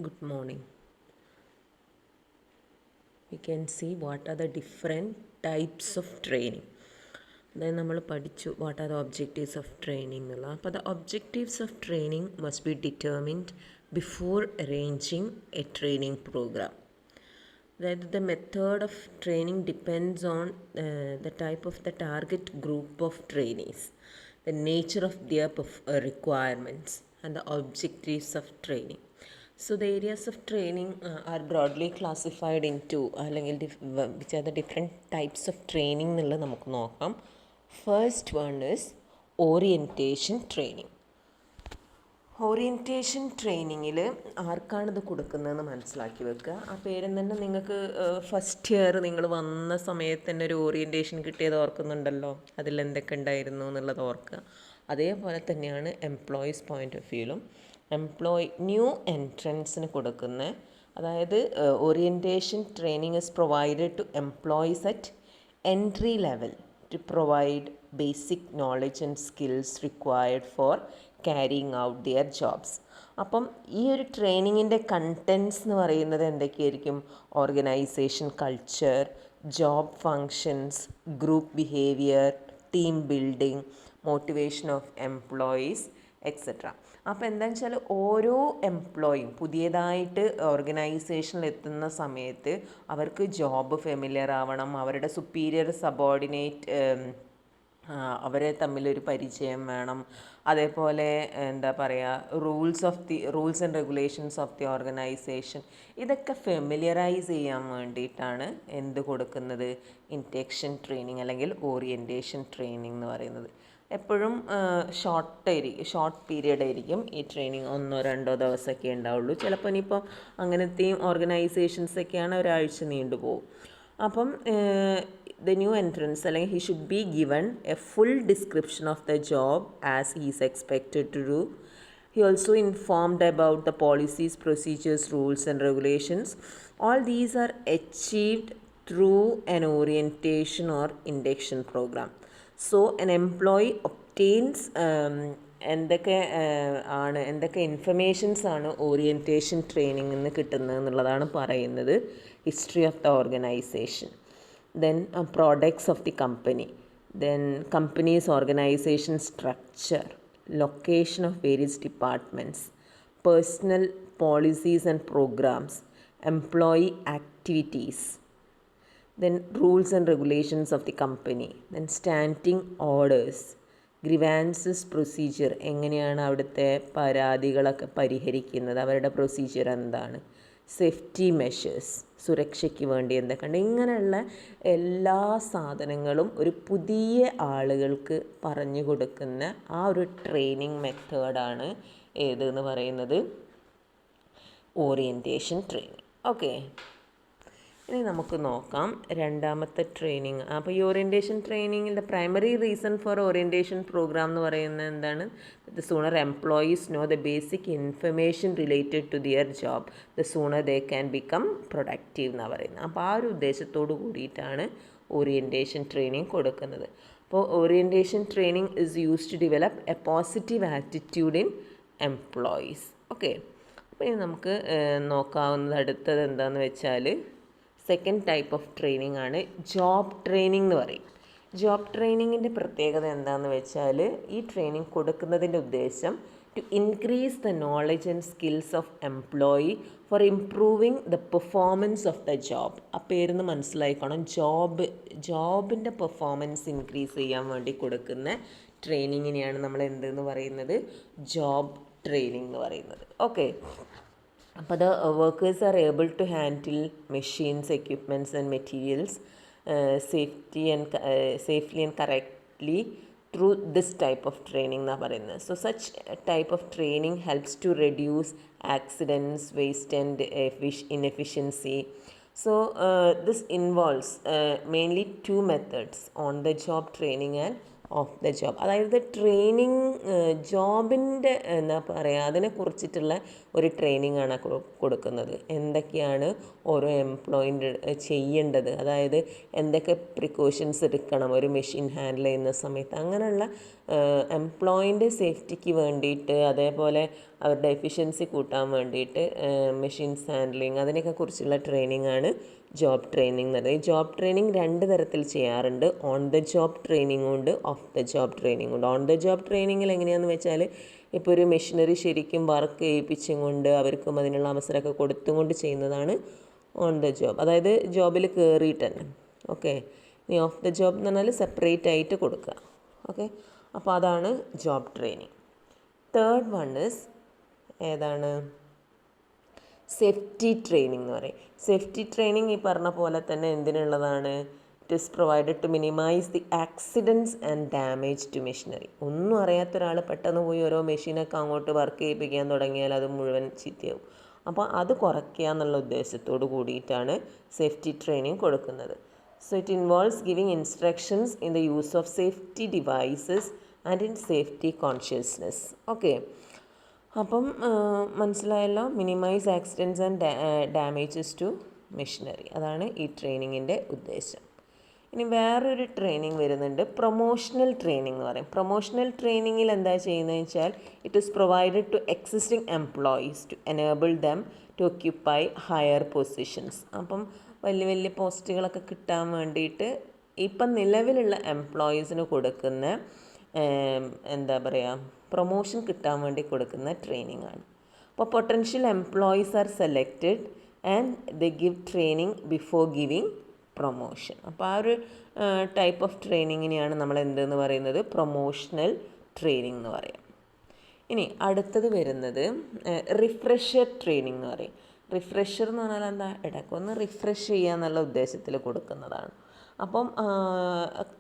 Good morning. We can see what are the different types of training. Then നമ്മൾ പഠിച്ചു what are the objectives of training എന്നുള്ള. അപ്പോൾ the objectives of training must be determined before arranging a training program. അതായത് the method of training depends on the type of the target group of trainees, the nature of their requirements and the objectives of training. So the areas of training are broadly classified into അല്ലെങ്കിൽ which are the different types of training എന്നുള്ളത് നമുക്ക് നോക്കാം. First one is orientation training. Orientation ട്രെയിനിങ്ങിൽ ആർക്കാണിത് കൊടുക്കുന്നതെന്ന് മനസ്സിലാക്കി വെക്കുക. ആ പേരും തന്നെ നിങ്ങൾക്ക് ഫസ്റ്റ് ഇയർ നിങ്ങൾ വന്ന സമയത്ത് തന്നെ ഒരു ഓറിയൻറ്റേഷൻ കിട്ടിയത് ഓർക്കുന്നുണ്ടല്ലോ, അതിലെന്തൊക്കെ ഉണ്ടായിരുന്നു എന്നുള്ളത് ഓർക്കുക. അതേപോലെ തന്നെയാണ് എംപ്ലോയീസ് പോയിൻ്റ് ഓഫ് വ്യൂയിലും ന്യൂ എൻട്രൻസിന് കൊടുക്കുന്ന, അതായത് orientation training is provided to employees at entry level to provide basic knowledge and skills required for carrying out their jobs. അപ്പം ഈ ഒരു ട്രെയിനിങ്ങിൻ്റെ കണ്ടൻസ് എന്ന് പറയുന്നത് എന്തൊക്കെയായിരിക്കും? Organisation culture, job functions, group behaviour, team building, motivation of employees etcetera. അപ്പോൾ എന്താണെന്ന് വെച്ചാൽ ഓരോ എംപ്ലോയിയും പുതിയതായിട്ട് ഓർഗനൈസേഷനിൽ എത്തുന്ന സമയത്ത് അവർക്ക് ജോബ് ഫെമിലിയർ ആവണം, അവരുടെ സുപ്പീരിയർ സബോർഡിനേറ്റ് അവരെ തമ്മിലൊരു പരിചയം വേണം. അതേപോലെ എന്താ പറയുക, rules and regulations of the organisation, ഇതൊക്കെ ഫെമിലിയറൈസ് ചെയ്യാൻ വേണ്ടിയിട്ടാണ് എന്ത് കൊടുക്കുന്നത്? ഇൻഡക്ഷൻ ട്രെയിനിങ് അല്ലെങ്കിൽ ഓറിയൻറ്റേഷൻ ട്രെയിനിങ് എന്ന് പറയുന്നത്. എപ്പോഴും ഷോർട്ട് പീരിയഡ് ആയിരിക്കും ഈ ട്രെയിനിങ്, 1-2 ദിവസമൊക്കെ ഉണ്ടാവുള്ളൂ. ചിലപ്പോൾ ഇനിയിപ്പം അങ്ങനത്തെയും ഓർഗനൈസേഷൻസൊക്കെയാണ് ഒരാഴ്ച നീണ്ടുപോകും. അപ്പം ദ ന്യൂ എൻട്രൻസ് അല്ലെങ്കിൽ he should be given a full description of the job as he is expected to do. He also informed about the policies, procedures, rules and regulations. All these are achieved through an orientation or induction program. So an employee obtains എന്തൊക്കെ informations ആണ് orientation training നിന്ന് കിട്ടുന്നത് എന്നുള്ളതാണ് പറയുന്നത്. History of the organisation, then products of the company, then companies organisation structure, location of various departments, personal policies and programs, employee activities, then rules and regulations of the company, then standing orders, grievances procedure, എങ്ങനെയാണ് അവിടുത്തെ പരാതികളൊക്കെ പരിഹരിക്കുന്നത്, അവരുടെ procedure എന്താണ്, safety measures, സുരക്ഷയ്ക്ക് വേണ്ടി എന്തൊക്കെയുണ്ട്, ഇങ്ങനെയുള്ള എല്ലാ സാധനങ്ങളും ഒരു പുതിയ ആളുകൾക്ക് പറഞ്ഞു കൊടുക്കുന്ന ആ ഒരു ട്രെയിനിങ് മെത്തേഡാണ് ഏതെന്ന് പറയുന്നത്? Orientation training. ഓക്കെ, ഇനി നമുക്ക് നോക്കാം രണ്ടാമത്തെ ട്രെയിനിങ്. അപ്പോൾ ഈ ഓറിയൻറ്റേഷൻ ട്രെയിനിങ്ങിൻ്റെ primary reason for orientation programme എന്ന് പറയുന്നത് എന്താണ്? The sooner employees know the basic information related to their job, the sooner they can become productive എന്നാണ് പറയുന്നത്. അപ്പോൾ ആ ഒരു ഉദ്ദേശത്തോടു കൂടിയിട്ടാണ് ഓറിയൻറ്റേഷൻ ട്രെയിനിങ് കൊടുക്കുന്നത്. അപ്പോൾ orientation training is use to develop a positive attitude in employees. Okay, അപ്പോൾ ഇനി നമുക്ക് നോക്കാവുന്നത് അടുത്തത് എന്താണെന്ന് വെച്ചാൽ സെക്കൻഡ് ടൈപ്പ് ഓഫ് ട്രെയിനിങ് ആണ് ജോബ് ട്രെയിനിങ് എന്ന് പറയും. ജോബ് ട്രെയിനിങ്ങിൻ്റെ പ്രത്യേകത എന്താണെന്ന് വെച്ചാൽ ഈ ട്രെയിനിങ് കൊടുക്കുന്നതിൻ്റെ ഉദ്ദേശം to increase the knowledge and skills of employee for improving the performance of the job. ആ പേരിന്ന് മനസ്സിലായിക്കോണം, ജോബിൻ്റെ പെർഫോമൻസ് ഇൻക്രീസ് ചെയ്യാൻ വേണ്ടി കൊടുക്കുന്ന ട്രെയിനിങ്ങിനെയാണ് നമ്മൾ എന്തെന്ന് പറയുന്നത്? ജോബ് ട്രെയിനിങ് എന്ന് പറയുന്നത്. ഓക്കെ, അപ്പോൾ the workers are able to handle machines, equipments and materials safely and correctly through this type of training എന്നാണ് പറയുന്നത്. So such type of training helps to reduce accidents, waste and inefficiency. So this involves mainly two methods: on the job training and of the job. അതായത് training ജോബിൻ്റെ എന്താ പറയുക അതിനെക്കുറിച്ചിട്ടുള്ള ഒരു training ആണ് കൊടുക്കുന്നത്. എന്തൊക്കെയാണ് ഓരോ എംപ്ലോയിൻ്റെ ചെയ്യേണ്ടത്, അതായത് എന്തൊക്കെ പ്രിക്കോഷൻസ് എടുക്കണം ഒരു മെഷീൻ ഹാൻഡിൽ ചെയ്യുന്ന സമയത്ത്, അങ്ങനെയുള്ള എംപ്ലോയിൻ്റെ സേഫ്റ്റിക്ക് വേണ്ടിയിട്ട്, അതേപോലെ അവരുടെ എഫിഷ്യൻസി കൂട്ടാൻ വേണ്ടിയിട്ട് മെഷീൻസ് ഹാൻഡ്ലിങ് അതിനെയൊക്കെ കുറിച്ചുള്ള ട്രെയിനിങ് ആണ് ജോബ് ട്രെയിനിങ് എന്ന് പറയുന്നത്. ഈ ജോബ് ട്രെയിനിങ് 2 തരത്തിൽ ചെയ്യാറുണ്ട്. ഓൺ ദ ജോബ് ട്രെയിനിങ് ഉണ്ട്, ഓഫ് ദ ജോബ് ട്രെയിനിങ് ഉണ്ട്. ഓൺ ദ ജോബ് ട്രെയിനിങ്ങിൽ എങ്ങനെയാണെന്ന് വെച്ചാൽ ഇപ്പോൾ ഒരു മെഷീനറി ശരിക്കും വർക്ക് ചെയ്യിപ്പിച്ചും കൊണ്ട് അവർക്കും അതിനുള്ള അവസരമൊക്കെ കൊടുത്തും കൊണ്ട് ചെയ്യുന്നതാണ് ഓൺ ദ ജോബ്, അതായത് ജോബിൽ കയറിയിട്ട് തന്നെ. ഓക്കെ, ഇനി ഓഫ് ദ ജോബ് എന്ന് പറഞ്ഞാൽ സെപ്പറേറ്റ് ആയിട്ട് കൊടുക്കുക. ഓക്കെ, അപ്പോൾ അതാണ് job training. Third one is ഏതാണ്? സേഫ്റ്റി ട്രെയിനിങ് എന്ന് പറയും. സേഫ്റ്റി ട്രെയിനിങ് ഈ പറഞ്ഞ പോലെ തന്നെ എന്തിനുള്ളതാണ്? It is provided to minimise the accidents and damage to machinery. ഒന്നും അറിയാത്ത ഒരാൾ പെട്ടെന്ന് പോയി ഓരോ മെഷീനൊക്കെ അങ്ങോട്ട് വർക്ക് ചെയ്യിപ്പിക്കാൻ തുടങ്ങിയാൽ അത് മുഴുവൻ ചീത്തയാവും. അപ്പോൾ അത് കുറയ്ക്കുക എന്നുള്ള ഉദ്ദേശത്തോട് കൂടിയിട്ടാണ് സേഫ്റ്റി ട്രെയിനിങ് കൊടുക്കുന്നത്. So it involves giving instructions in the use of safety devices and in safety consciousness. Okay, അപ്പം മനസ്സിലായല്ലോ, minimise accidents and damages to machinery, അതാണ് ഈ ട്രെയിനിങ്ങിൻ്റെ ഉദ്ദേശം. ഇനി വേറൊരു ട്രെയിനിങ് വരുന്നുണ്ട്, പ്രൊമോഷണൽ ട്രെയിനിങ് എന്ന് പറയും. പ്രൊമോഷണൽ ട്രെയിനിങ്ങിൽ എന്താ ചെയ്യുന്നത് വെച്ചാൽ it is provided to existing employees to enable them to occupy higher positions. അപ്പം വലിയ വലിയ പോസ്റ്റുകളൊക്കെ കിട്ടാൻ വേണ്ടിയിട്ട് ഇപ്പം നിലവിലുള്ള എംപ്ലോയീസിന് കൊടുക്കുന്ന എന്താ പറയുക, പ്രൊമോഷൻ കിട്ടാൻ വേണ്ടി കൊടുക്കുന്ന ട്രെയിനിങ് ആണ്. അപ്പോൾ potential employees R selected and the give training before giving promotion. അപ്പോൾ ആ ഒരു ടൈപ്പ് ഓഫ് ട്രെയിനിങ്ങിനെയാണ് നമ്മൾ എന്തെന്ന് പറയുന്നത്? പ്രൊമോഷണൽ ട്രെയിനിങ് എന്ന് പറയാം. ഇനി അടുത്തത് വരുന്നത് റിഫ്രഷർ ട്രെയിനിങ് എന്ന് പറയും. റിഫ്രഷർ എന്ന് പറഞ്ഞാൽ എന്താ? ഇടയ്ക്കൊന്ന് റിഫ്രഷ് ചെയ്യുക എന്നുള്ള ഉദ്ദേശത്തിൽ കൊടുക്കുന്നതാണ്. അപ്പം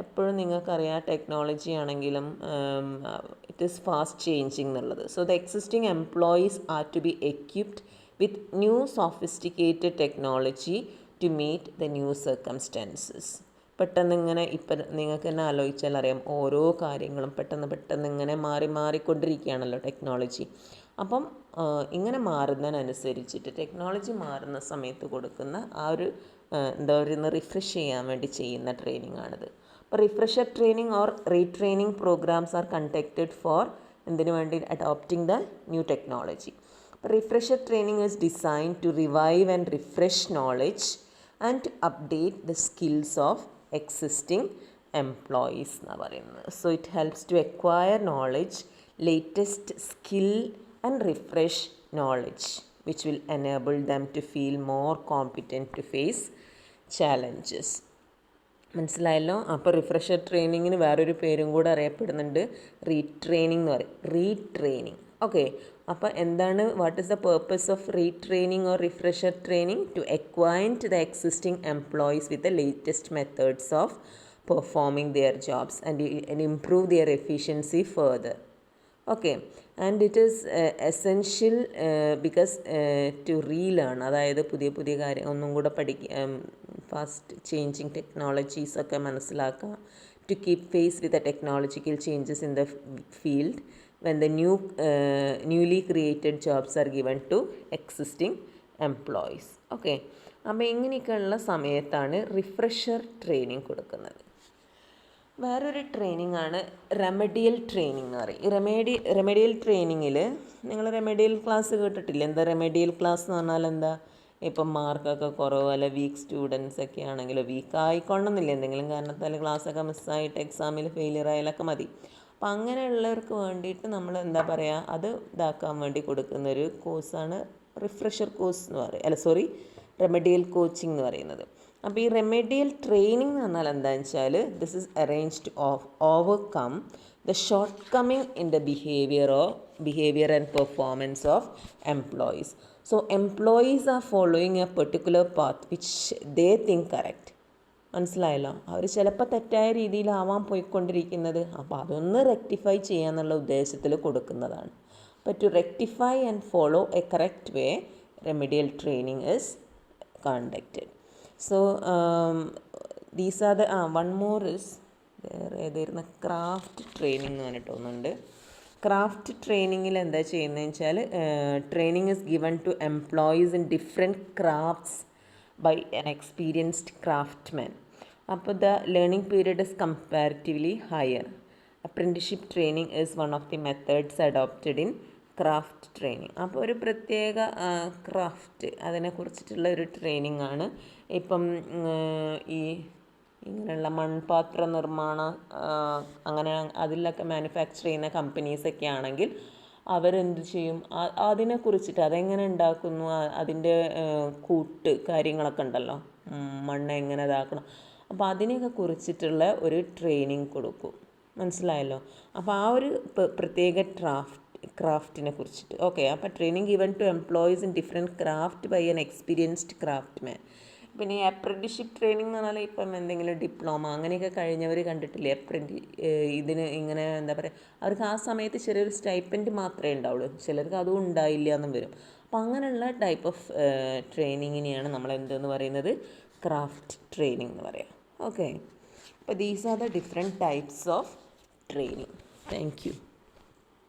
എപ്പോഴും നിങ്ങൾക്കറിയാം ടെക്നോളജി ആണെങ്കിലും ഇറ്റ് ഈസ് ഫാസ്റ്റ് ചേഞ്ചിങ് എന്നുള്ളത്. So the existing employees are to be equipped with new sophisticated technology to meet the new circumstances. പെട്ടെന്ന് ഇങ്ങനെ ഇപ്പം നിങ്ങൾക്ക് തന്നെ ആലോചിച്ചാൽ അറിയാം, ഓരോ കാര്യങ്ങളും പെട്ടെന്ന് ഇങ്ങനെ മാറിക്കൊണ്ടിരിക്കുകയാണല്ലോ ടെക്നോളജി. അപ്പം ഇങ്ങനെ മാറുന്നതിനനുസരിച്ചിട്ട് ടെക്നോളജി മാറുന്ന സമയത്ത് കൊടുക്കുന്ന ആ ഒരു എന്താ പറയുക, റിഫ്രഷ് ചെയ്യാൻ വേണ്ടി ചെയ്യുന്ന ട്രെയിനിങ് ആണിത്. അപ്പോൾ refresher training or retraining programmes are conducted for എന്തിനു വേണ്ടി? Adopting the new technology. അപ്പോൾ refresher training is design to revive and refresh knowledge and to update the skills of existing employees എന്നാണ് പറയുന്നത്. So it helps to acquire knowledge, latest skill and refresh knowledge which will enable them to feel more competent to face challenges. മനസ്സിലായല്ലോ. അപ്പോൾ refresher ട്രെയിനിങ്ങിന് വേറൊരു പേരും കൂടെ അറിയപ്പെടുന്നുണ്ട്, retraining എന്ന് പറയും. റീട്രെയിനിങ്. ഓക്കെ, അപ്പോൾ എന്താണ്, what is the purpose of retraining or refresher training? To acquaint the existing employees with the latest methods of performing their jobs and improve their efficiency further. Okay, and it is essential because to relearn, അതായത് പുതിയ കാര്യം ഒന്നും കൂടെ പഠിക്കുക, fast changing ടെക്നോളജീസൊക്കെ മനസ്സിലാക്കുക, to keep face with the technological changes in the field when the newly created jobs are given to existing employees. Okay, അപ്പോൾ ഇങ്ങനെയൊക്കെയുള്ള സമയത്താണ് റിഫ്രഷർ ട്രെയിനിങ് കൊടുക്കുന്നത്. വേറൊരു ട്രെയിനിങ് ആണ് റെമഡിയൽ ട്രെയിനിങ് എന്ന് പറയും. ഈ റെമഡിയൽ ട്രെയിനിങ്ങിൽ നിങ്ങൾ റെമഡിയൽ ക്ലാസ് കേട്ടിട്ടില്ല? എന്താ റെമഡിയൽ ക്ലാസ് എന്ന് പറഞ്ഞാൽ എന്താ? ഇപ്പം മാർക്കൊക്കെ കുറവ്, അല്ല വീക്ക് സ്റ്റുഡൻസ് ഒക്കെ ആണെങ്കിൽ, വീക്ക് ആയിക്കൊള്ളണമെന്നില്ല, എന്തെങ്കിലും കാരണത്താൽ ക്ലാസ്സൊക്കെ മിസ്സായിട്ട് എക്സാമിൽ ഫെയിലിയർ ആയാലൊക്കെ മതി. അപ്പം അങ്ങനെയുള്ളവർക്ക് വേണ്ടിയിട്ട് നമ്മൾ എന്താ പറയുക, അത് ഇതാക്കാൻ വേണ്ടി കൊടുക്കുന്നൊരു കോഴ്സാണ് റിഫ്രഷർ കോഴ്സ് എന്ന് പറയും, റെമഡിയൽ കോച്ചിങ് എന്ന് പറയുന്നത്. അപ്പോൾ ഈ റെമഡിയൽ ട്രെയിനിങ് എന്ന് പറഞ്ഞാൽ എന്താണെന്ന് വെച്ചാൽ this is arranged of overcome the short coming in the behaviour and performance of employees. So employees are following A particular path which they think correct. മനസ്സിലായല്ലോ? അവർ ചിലപ്പോൾ തെറ്റായ രീതിയിലാവാൻ പോയിക്കൊണ്ടിരിക്കുന്നത്. അപ്പോൾ അതൊന്ന് റെക്ടിഫൈ ചെയ്യാന്നുള്ള ഉദ്ദേശത്തിൽ കൊടുക്കുന്നതാണ്. അപ്പോൾ to rectify and follow a correct way remedial training is conducted. So these are the one more is വേറെ ഏതായിരുന്നു, ക്രാഫ്റ്റ് ട്രെയിനിങ് എന്ന് പറഞ്ഞിട്ട് ഒന്നുണ്ട്. ക്രാഫ്റ്റ് ട്രെയിനിങ്ങിൽ എന്താ ചെയ്യുന്നതെന്ന് വെച്ചാൽ, training is given to employees in different crafts by an experienced craftsman. അപ്പോൾ the learning period is comparatively higher. Apprenticeship training is one of the methods adopted in craft training. അപ്പോൾ ഒരു പ്രത്യേക ക്രാഫ്റ്റ് അതിനെക്കുറിച്ചിട്ടുള്ള ഒരു training ആണ്. ഇപ്പം ഈ ഇങ്ങനെയുള്ള മൺപാത്ര നിർമ്മാണം, അങ്ങനെ അതിലൊക്കെ മാനുഫാക്ചർ ചെയ്യുന്ന കമ്പനീസൊക്കെ ആണെങ്കിൽ അവരെന്ത് ചെയ്യും, അതിനെക്കുറിച്ചിട്ട് അതെങ്ങനെ ഉണ്ടാക്കുന്നു, അതിൻ്റെ കൂട്ട് കാര്യങ്ങളൊക്കെ ഉണ്ടല്ലോ, മണ്ണ് എങ്ങനെ ഇതാക്കണം, അപ്പോൾ അതിനെയൊക്കെ കുറിച്ചിട്ടുള്ള ഒരു ട്രെയിനിങ് കൊടുക്കും. മനസ്സിലായല്ലോ. അപ്പോൾ ആ ഒരു പ്രത്യേക ക്രാഫ്റ്റിനെ കുറിച്ചിട്ട്. ഓക്കെ, അപ്പോൾ training given to employees in different craft by an experienced craftsman. പിന്നെ ഈ അപ്രൻറ്റിഷിപ്പ് ട്രെയിനിങ് എന്ന് പറഞ്ഞാൽ ഇപ്പം എന്തെങ്കിലും ഡിപ്ലോമ അങ്ങനെയൊക്കെ കഴിഞ്ഞവർ കണ്ടിട്ടില്ലേ, ഇതിന് ഇങ്ങനെ എന്താ പറയുക, അവർക്ക് ആ സമയത്ത് ചെറിയൊരു സ്റ്റൈപ്പൻഡ് മാത്രമേ ഉണ്ടാവുള്ളൂ, ചിലർക്ക് അതും ഉണ്ടായില്ല എന്നും വരും. അപ്പം അങ്ങനെയുള്ള ടൈപ്പ് ഓഫ് ട്രെയിനിങ്ങിനെയാണ് നമ്മൾ എന്തെന്ന് പറയുന്നത്, ക്രാഫ്റ്റ് ട്രെയിനിങ് എന്ന് പറയാം. ഓക്കെ, അപ്പോൾ these are the different types of training. Thank you.